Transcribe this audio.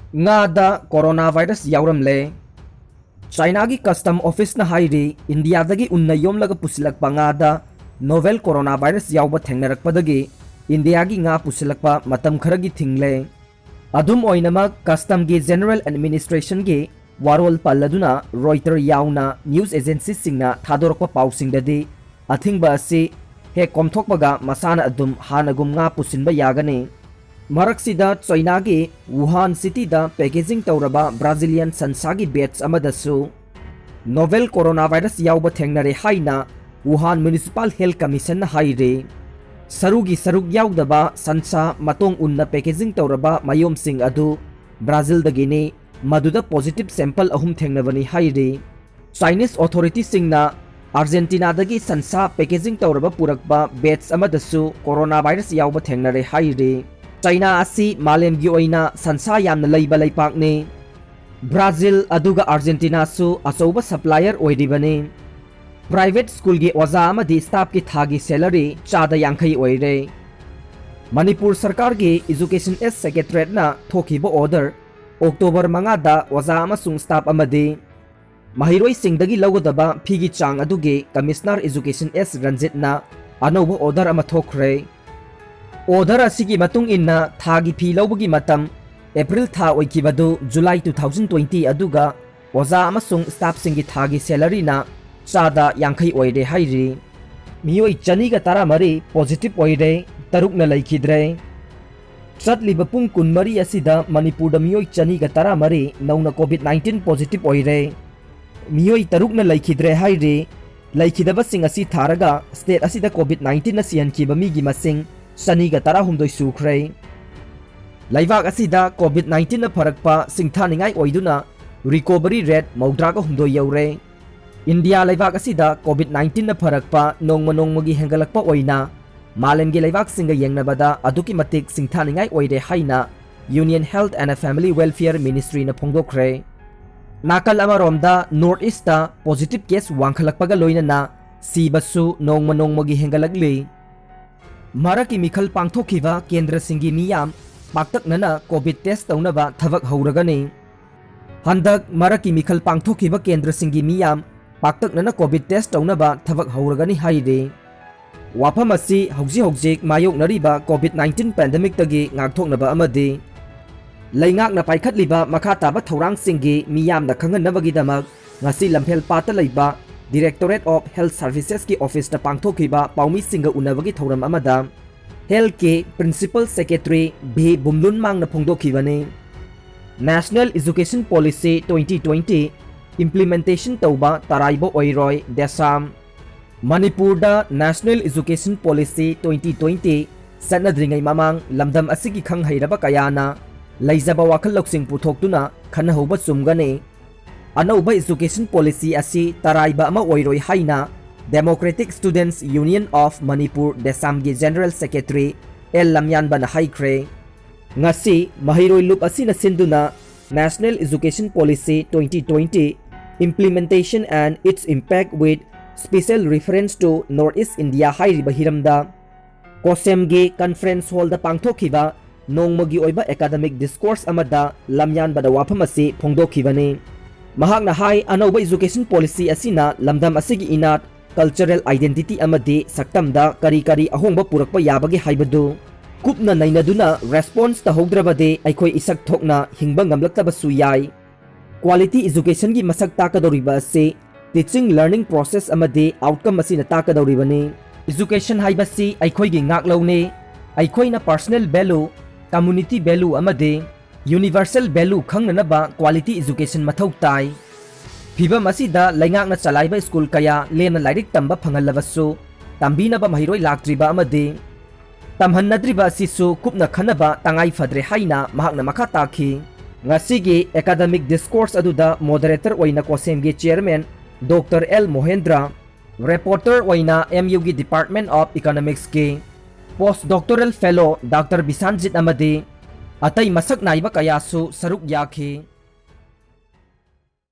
Ngada coronavirus yauramle. China gi custom office na hairi India dagi unna yomlaga pusilakpa ngada novel coronavirus yauba thengnarakpadagi India gi nga pusilakpa matam kharagi thingle. Adum oinamak custom gi general administration gi warol palladuna Reuters yauna news agency singna thadorokpa pausingdadi athingba asi he komthokpaga masana adum hanagum nga pusinba yagani. Maraksida China gi Wuhan city da packaging tauraba Brazilian sansagi batch amadasu novel coronavirus yauba thengnare haina Wuhan Municipal Health Commission na haire sarugi saruk yaudaba sansa matong unna packaging tauraba mayom sing adu Brazil dagini maduda positive sample ahum thengnabani haire Chinese authorities singna Argentina dagi sansa packaging tauraba purakba batch amadasu coronavirus yauba thengnare haire China asi malem gi oina sansa yamna leiba leipakne Brazil aduga Argentina su asoba supplier oidibane private school gi oza amadi staff ki thagi salary chada yankhai oire Manipur sarkar gi education s secretariat na thokiba order October manga da oza amasung staff amadi mahiroi singdagi logodaba phigi chang adugi commissioner education s Ranjit na anoba order ama thokre Order asigi matung inna thagi phi lobagi matam April tha oikibadu July 2020 aduga oza amasung staff singi thagi salary na chada yankhai oire hairi miyoi chani ga tara mari positive oire taruk na laikhidre chatliba pung kun mari asida Manipur da miyoi chani ga tara mari nauna COVID-19 positive oire miyoi taruk na laikhidre hairi laikhidaba sing asi tharaga state asida COVID-19 na sian kiba mi gi masing Saniga tara humdoi sukhrei Laivak asida COVID-19 na pharakpa singthaningai oiduna recovery rate maudraga humdoi yaure India laivak asida COVID-19 na pharakpa nongmagi hengalakpa oina malemgi laivak singa yengnabada aduki matik singthaningai oire haina Union Health and Family Welfare Ministry na phongdokre nakal amaromda North East ta positive case wangkhalakpaga loinana sibasu nongmagi hengalakli Maraki Mikhal Pangthokiba Kendra Singi Miyam Paktaknana COVID test taunaba thabak hauragani Handak Maraki Mikhal Pangthokiba Kendra Singi Miyam Paktaknana COVID test taunaba thabak hauragani haire Wafam asi hauji mayoknariba COVID-19 pandemic tagi ngakthoknaba amadi Laingakna paikhatliba makha taba thorang singi miyam na khangannabagidamak ngasi lamphel pata leiba Directorate of Health Services ki office ta pangthokiba paumi singa unabagi thoram amada Health ke Principal Secretary B Bumlun mang na phongdokhibani National Education Policy 2020 implementation tauba taraibo oiroi desam Manipur da National Education Policy 2020 sanadringai mamang lamdam asigi khanghairaba kayana laizaba wakhal loksing puthokduna khanahauba chumgani Anauba education policy asi taraiba ama oiroi haina Democratic Students Union of Manipur Desamgi General Secretary L Lamyanba na haikre ngasi mahiroi loop asi na sinduna National Education Policy 2020 implementation and its impact with special reference to Northeast India hairiba hiramda Kosemgi conference hall da pangthokiba nongmagi oiba academic discourse amada Lamyanba da wafam asi phongdokhibani Mahakna hai anauba education policy asina lamdam asigi inat cultural identity amadi saktamda kari ahongba purakpa yabagi haibadu kupna nainaduna response ta hogdrabade aikhoi isak thokna hingba ngamlaktabasu yai quality education gi masak takadoriba ase teaching learning process amadi outcome asina takadoribani education haibasi aikhoi gi ngaklawne aikoina personal value community value amadi Universal value khangnaba quality education mathau tai phibam asida laingakna chalaiba school kaya lena lairik tamba phangalavasu tambinaba mahiroi laktriba amadi tamhannadriba sisu kupna khanaba tangai fadre haina mahakna makha takhi ngasigi academic discourse aduda moderator oina kosemgi chairman Dr. L Mohendra reporter oina MU gi Department of Economics ki postdoctoral fellow Dr. Bisanjit amadi Atai masak naiba kayasu saruk yakhi